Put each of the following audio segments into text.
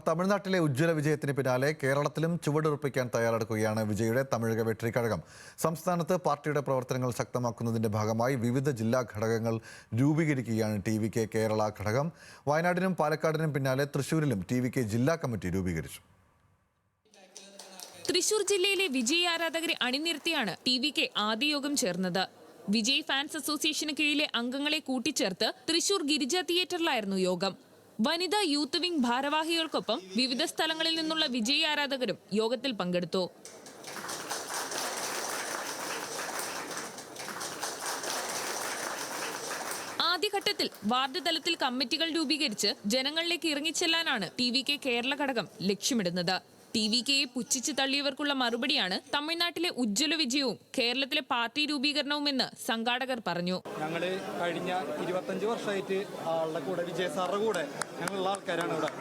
തമിഴ്നാട്ടിലെ ഉജ്ജ്വല വിജയത്തിന് പിന്നാലെ കേരളത്തിലും ചുവടുറപ്പിക്കാൻ തയ്യാറെടുക്കുകയാണ് വിജയുടെ തമിഴക വെട്രിക്കഴകം. സംസ്ഥാനത്ത് പാർട്ടിയുടെ പ്രവർത്തനങ്ങൾ ശക്തമാക്കുന്നതിന്റെ ഭാഗമായി വിവിധ ജില്ലാ ഘടകങ്ങൾ രൂപീകരിക്കുകയാണ് ടി.വി.കെ കേരള ഘടകം. വയനാടിനും പാലക്കാടിനും പിന്നാലെ തൃശൂരിലും ടി.വി.കെ ജില്ലാ കമ്മിറ്റി രൂപീകരിച്ചു. തൃശൂർ ജില്ലയിലെ വിജയ് ആരാധകരെ അണിനിരത്തിയാണ് ടി.വി.കെ ആദ്യ യോഗം ചേർന്നത്. വിജയ് ഫാൻസ് അസോസിയേഷന് കീഴിലെ അംഗങ്ങളെ കൂട്ടിച്ചേർത്ത് തൃശൂർ ഗിരിജ തിയേറ്ററിലായിരുന്നു യോഗം. വനിതാ യൂത്ത് വിംഗ് ഭാരവാഹികൾക്കൊപ്പം വിവിധ സ്ഥലങ്ങളിൽ നിന്നുള്ള വിജയ് ആരാധകരും യോഗത്തിൽ പങ്കെടുത്തു. ആദ്യഘട്ടത്തിൽ വാർഡ് തലത്തിൽ കമ്മിറ്റികൾ രൂപീകരിച്ച് ജനങ്ങളിലേക്ക് ഇറങ്ങിച്ചെല്ലാനാണ് ടി.വി.കെ കേരള ഘടകം ലക്ഷ്യമിടുന്നത്. ടി.വി.കെയെ പുച്ഛിച്ച് തള്ളിയവർക്കുള്ള മറുപടിയാണ് തമിഴ്നാട്ടിലെ ഉജ്ജ്വല വിജയവും കേരളത്തിലെ പാർട്ടി രൂപീകരണവുമെന്ന് സംഘാടകർ പറഞ്ഞു. ഞങ്ങൾ കഴിഞ്ഞ 25 വർഷമായിട്ട് ആളുടെ കൂടെ, വിജയ് സാറിന്റെ കൂടെ ഞങ്ങളുള്ള ആൾക്കാരാണ് ഇവിടെ.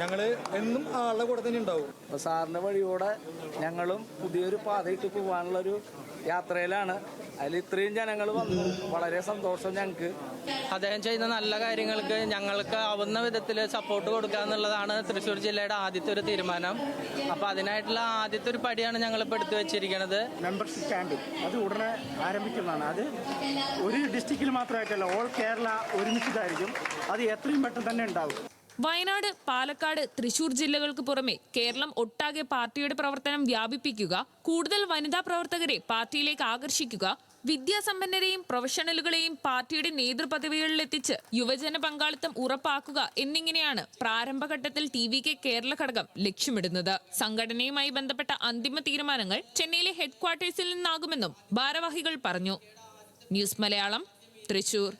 ഞങ്ങൾ എന്നും ആളുടെ കൂടെ തന്നെ ഉണ്ടാവും. സാറിന്റെ വഴിയോടെ ഞങ്ങളും പുതിയൊരു പാതയിട്ട് പോകാനുള്ളൊരു യാത്രയിലാണ്. അതിൽ ഇത്രയും ജനങ്ങൾ വന്നു, വളരെ സന്തോഷം. ഞങ്ങൾക്ക് അദ്ദേഹം ചെയ്യുന്ന നല്ല കാര്യങ്ങൾക്ക് ഞങ്ങൾക്ക് ആവുന്ന വിധത്തിൽ സപ്പോർട്ട് കൊടുക്കുക എന്നുള്ളതാണ് തൃശ്ശൂർ ജില്ലയുടെ ആദ്യത്തെ ഒരു തീരുമാനം. അപ്പോൾ അതിനായിട്ടുള്ള ആദ്യത്തെ ഒരു പടിയാണ് ഞങ്ങളിപ്പോൾ എടുത്തു വെച്ചിരിക്കുന്നത്. മെമ്പർഷിപ്പ് ക്യാമ്പ് അത് ഉടനെ ആരംഭിക്കുന്നതാണ്. അത് ഒരു ഡിസ്ട്രിക്റ്റിൽ മാത്രമായിട്ടല്ല, ഓൾ കേരള ഒരുമിച്ചിട്ടായിരിക്കും. അത് എത്രയും പെട്ടെന്ന് തന്നെ ഉണ്ടാവും. വയനാട്, പാലക്കാട്, തൃശൂർ ജില്ലകൾക്ക് പുറമെ കേരളം ഒട്ടാകെ പാർട്ടിയുടെ പ്രവർത്തനം വ്യാപിപ്പിക്കുക, കൂടുതൽ വനിതാ പ്രവർത്തകരെ പാർട്ടിയിലേക്ക് ആകർഷിക്കുക, വിദ്യാസമ്പന്നരെയും പ്രൊഫഷണലുകളെയും പാർട്ടിയുടെ നേതൃപദവികളിലെത്തിച്ച് യുവജന പങ്കാളിത്തം ഉറപ്പാക്കുക എന്നിങ്ങനെയാണ് പ്രാരംഭഘട്ടത്തിൽ ടി.വി.കെ കേരള ഘടകം ലക്ഷ്യമിടുന്നത്. സംഘടനയുമായി ബന്ധപ്പെട്ട അന്തിമ തീരുമാനങ്ങൾ ചെന്നൈയിലെ ഹെഡ്ക്വാർട്ടേഴ്സിൽ നിന്നാകുമെന്നും ഭാരവാഹികൾ പറഞ്ഞു. ന്യൂസ് മലയാളം, തൃശൂർ.